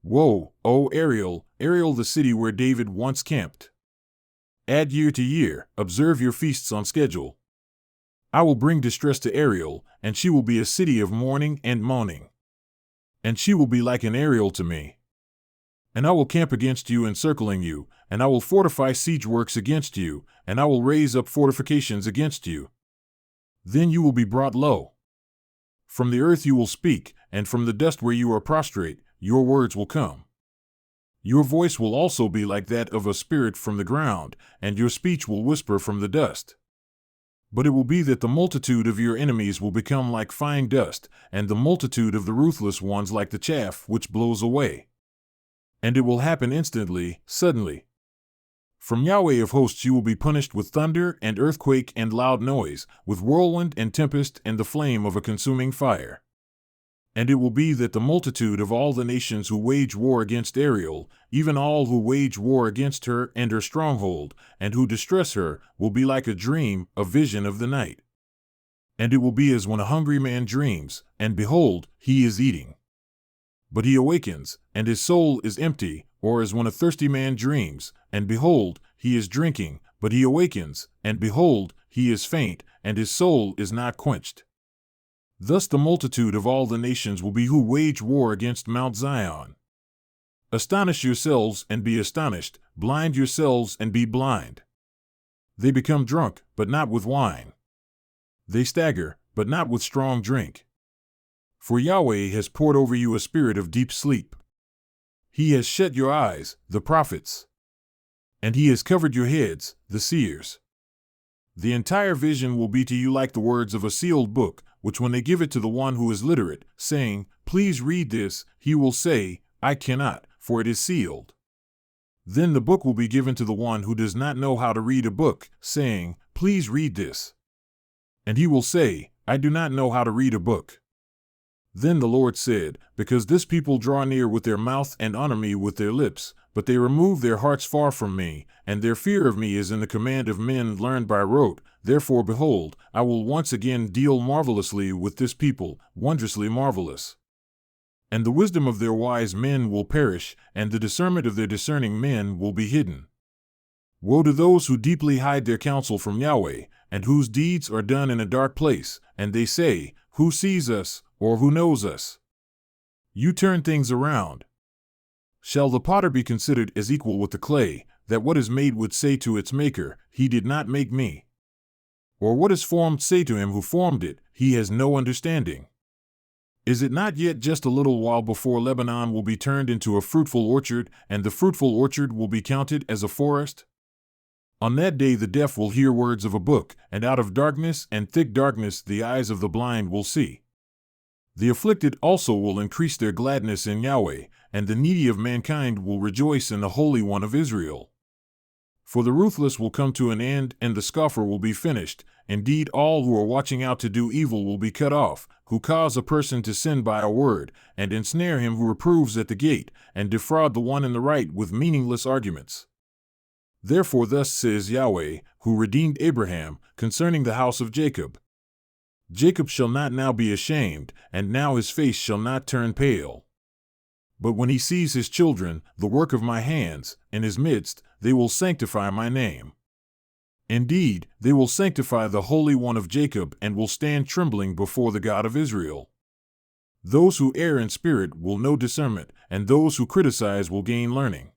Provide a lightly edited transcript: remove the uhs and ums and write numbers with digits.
Woe, O Ariel, Ariel, the city where David once camped. Add year to year, observe your feasts on schedule. I will bring distress to Ariel, and she will be a city of mourning and moaning. And she will be like an Ariel to me. And I will camp against you, encircling you, and I will fortify siege works against you, and I will raise up fortifications against you. Then you will be brought low. From the earth you will speak, and from the dust where you are prostrate, your words will come. Your voice will also be like that of a spirit from the ground, and your speech will whisper from the dust. But it will be that the multitude of your enemies will become like fine dust, and the multitude of the ruthless ones like the chaff which blows away. And it will happen instantly, suddenly. From Yahweh of hosts you will be punished with thunder and earthquake and loud noise, with whirlwind and tempest and the flame of a consuming fire. And it will be that the multitude of all the nations who wage war against Ariel, even all who wage war against her and her stronghold, and who distress her, will be like a dream, a vision of the night. And it will be as when a hungry man dreams, and behold, he is eating. But he awakens, and his soul is empty, or as when a thirsty man dreams, and behold, he is drinking, but he awakens, and behold, he is faint, and his soul is not quenched. Thus the multitude of all the nations will be who wage war against Mount Zion. Astonish yourselves and be astonished, blind yourselves and be blind. They become drunk, but not with wine. They stagger, but not with strong drink. For Yahweh has poured over you a spirit of deep sleep. He has shut your eyes, the prophets. And he has covered your heads, the seers. The entire vision will be to you like the words of a sealed book, which when they give it to the one who is literate, saying, "Please read this," he will say, "I cannot, for it is sealed." Then the book will be given to the one who does not know how to read a book, saying, "Please read this." And he will say, "I do not know how to read a book." Then the Lord said, "Because this people draw near with their mouth and honor me with their lips, but they remove their hearts far from me, and their fear of me is in the command of men learned by rote, therefore behold, I will once again deal marvelously with this people, wondrously marvelous. And the wisdom of their wise men will perish, and the discernment of their discerning men will be hidden. Woe to those who deeply hide their counsel from Yahweh, and whose deeds are done in a dark place, and they say, 'Who sees us, or who knows us?' You turn things around. Shall the potter be considered as equal with the clay, that what is made would say to its maker, 'He did not make me'? Or what is formed say to him who formed it, 'He has no understanding'? Is it not yet just a little while before Lebanon will be turned into a fruitful orchard, and the fruitful orchard will be counted as a forest? On that day the deaf will hear words of a book, and out of darkness and thick darkness the eyes of the blind will see. The afflicted also will increase their gladness in Yahweh, and the needy of mankind will rejoice in the Holy One of Israel. For the ruthless will come to an end, and the scoffer will be finished. Indeed, all who are watching out to do evil will be cut off, who cause a person to sin by a word, and ensnare him who reproves at the gate, and defraud the one in the right with meaningless arguments. Therefore thus says Yahweh, who redeemed Abraham, concerning the house of Jacob. Jacob shall not now be ashamed, and now his face shall not turn pale. But when he sees his children, the work of my hands, in his midst, they will sanctify my name. Indeed, they will sanctify the Holy One of Jacob and will stand trembling before the God of Israel. Those who err in spirit will know discernment, and those who criticize will gain learning.